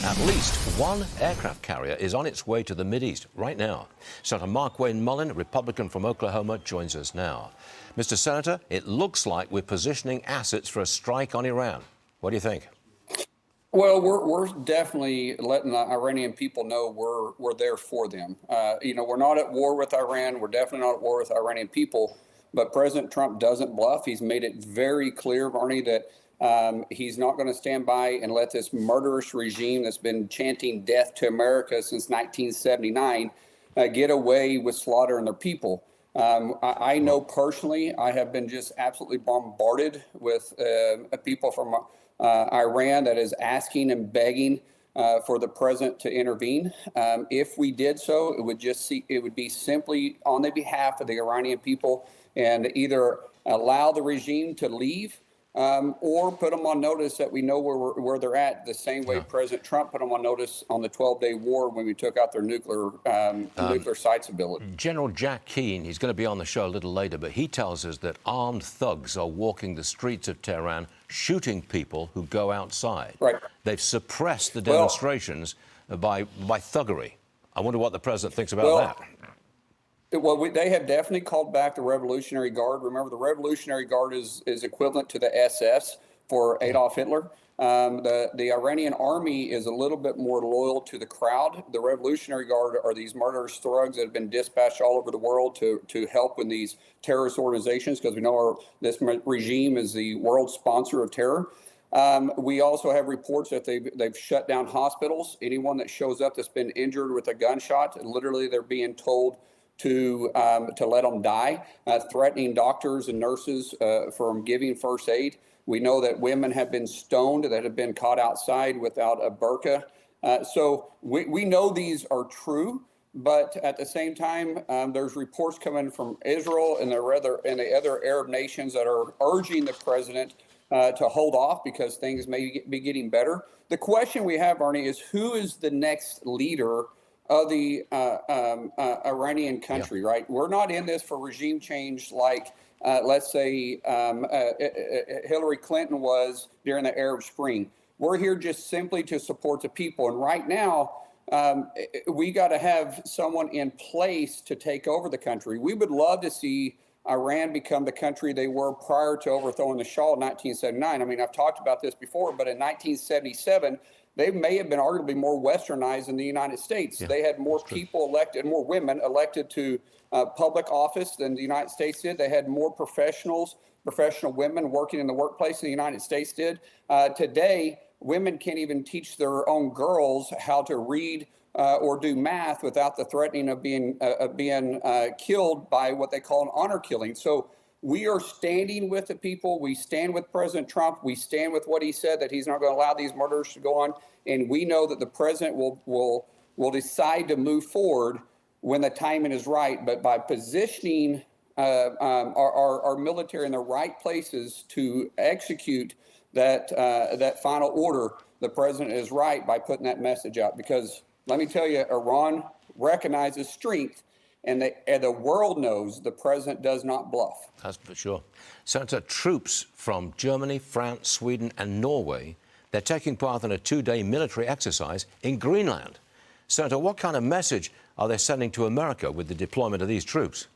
At least one aircraft carrier is on its way to the Mideast right now. Senator Markwayne Mullin, Republican from Oklahoma, joins us now. Mr. Senator, it looks like we're positioning assets for a strike on Iran. What do you think? Well, we're definitely letting the Iranian people know we're there for them. We're not at war with Iran. We're definitely not at war with Iranian people. But President Trump doesn't bluff. He's made it very clear, Varney, that he's not going to stand by and let this murderous regime that's been chanting death to America since 1979 get away with slaughtering their people. I know personally, I have been just absolutely bombarded with people from Iran that is asking and begging for the president to intervene. If we did so, it would be simply on the behalf of the Iranian people, and either allow the regime to leave or put them on notice that we know where they're at, the same way President Trump put them on notice on the 12-day war when we took out their nuclear sites ability. General Jack Keane, he's going to be on the show a little later, but he tells us that armed thugs are walking the streets of Tehran, shooting people who go outside. Right. They've suppressed the demonstrations by thuggery. I wonder what the president thinks about that. Well, they have definitely called back the Revolutionary Guard. Remember, the Revolutionary Guard is equivalent to the SS for Adolf Hitler. The Iranian army is a little bit more loyal to the crowd. The Revolutionary Guard are these murderous thugs that have been dispatched all over the world to help in these terrorist organizations, because we know this regime is the world sponsor of terror. We also have reports that they've shut down hospitals. Anyone that shows up that's been injured with a gunshot, literally they're being told to let them die, threatening doctors and nurses from giving first aid. We know that women have been stoned, that have been caught outside without a burqa. So we know these are true, but at the same time, there's reports coming from Israel and the other Arab nations that are urging the president to hold off because things may be getting better. The question we have, Barney, is who is the next leader of the Iranian country, right? We're not in this for regime change like, let's say, Hillary Clinton was during the Arab Spring. We're here just simply to support the people. And right now, we got to have someone in place to take over the country. We would love to see Iran become the country they were prior to overthrowing the Shah in 1979. I mean, I've talked about this before, but in 1977, they may have been arguably more westernized than the United States. Yeah, they had more people elected, more women elected to public office than the United States did. They had more professional women working in the workplace than the United States did. Today, women can't even teach their own girls how to read or do math without the threatening of being killed by what they call an honor killing. So we are standing with the people. We stand with President Trump. We stand with what he said, that he's not going to allow these murders to go on. And we know that the president will decide to move forward when the timing is right. But by positioning our military in the right places to execute that final order, the president is right by putting that message out. Because let me tell you, Iran recognizes strength. And the world knows the president does not bluff. That's for sure. Senator, troops from Germany, France, Sweden and Norway, they're taking part in a 2-day military exercise in Greenland. Senator, what kind of message are they sending to America with the deployment of these troops?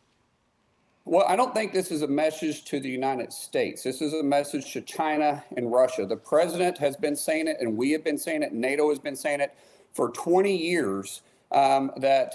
Well, I don't think this is a message to the United States. This is a message to China and Russia. The president has been saying it, and we have been saying it, NATO has been saying it for 20 years. That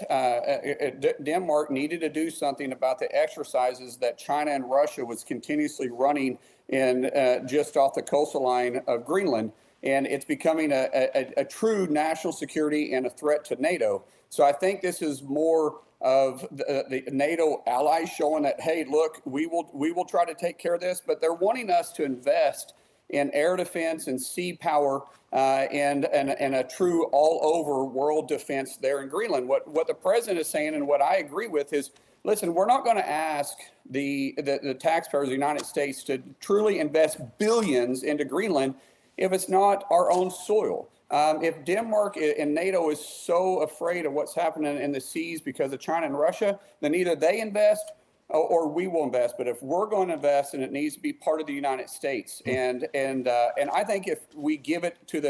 Denmark needed to do something about the exercises that China and Russia was continuously running in just off the coastal line of Greenland. And it's becoming a true national security and a threat to NATO. So I think this is more of the NATO allies showing that, hey, look, we will try to take care of this, but they're wanting us to invest in air defense and sea power and a true all-over world defense there in Greenland. What the president is saying, and what I agree with, is, listen, we're not going to ask the taxpayers of the United States to truly invest billions into Greenland if it's not our own soil. If Denmark and NATO is so afraid of what's happening in the seas because of China and Russia, then either they invest or we will invest. But if we're going to invest, and it needs to be part of the United States, and I think if we give it to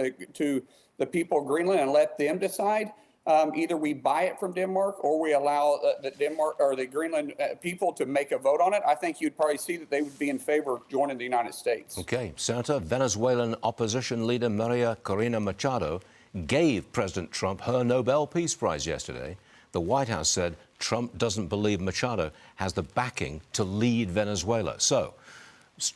the people of Greenland and let them decide, either we buy it from Denmark or we allow the Denmark or the Greenland people to make a vote on it, I think you'd probably see that they would be in favor of joining the United States. Okay, Senator, Venezuelan opposition leader Maria Corina Machado gave President Trump her Nobel Peace Prize yesterday. The White House said Trump doesn't believe Machado has the backing to lead Venezuela. So,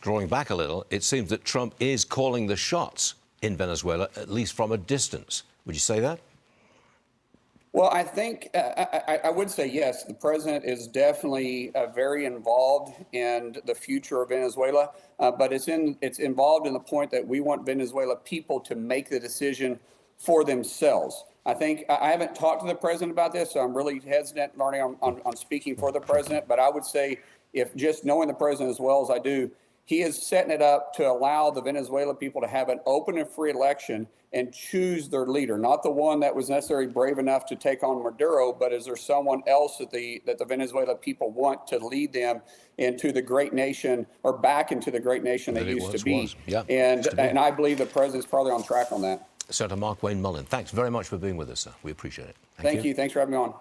drawing back a little, it seems that Trump is calling the shots in Venezuela, at least from a distance. Would you say that? Well, I think I would say yes. The president is definitely very involved in the future of Venezuela, but it's involved in the point that we want Venezuela people to make the decision for themselves. I think I haven't talked to the president about this, so I'm really hesitant, Varney, on speaking for the president. But I would say, if just knowing the president as well as I do, he is setting it up to allow the Venezuela people to have an open and free election and choose their leader, not the one that was necessarily brave enough to take on Maduro, but is there someone else that the Venezuela people want to lead them into the great nation, or back into the great nation they used to be? Yeah, and I believe the president's probably on track on that. Senator Markwayne Mullin, thanks very much for being with us, sir. We appreciate it. Thank you. Thanks for having me on.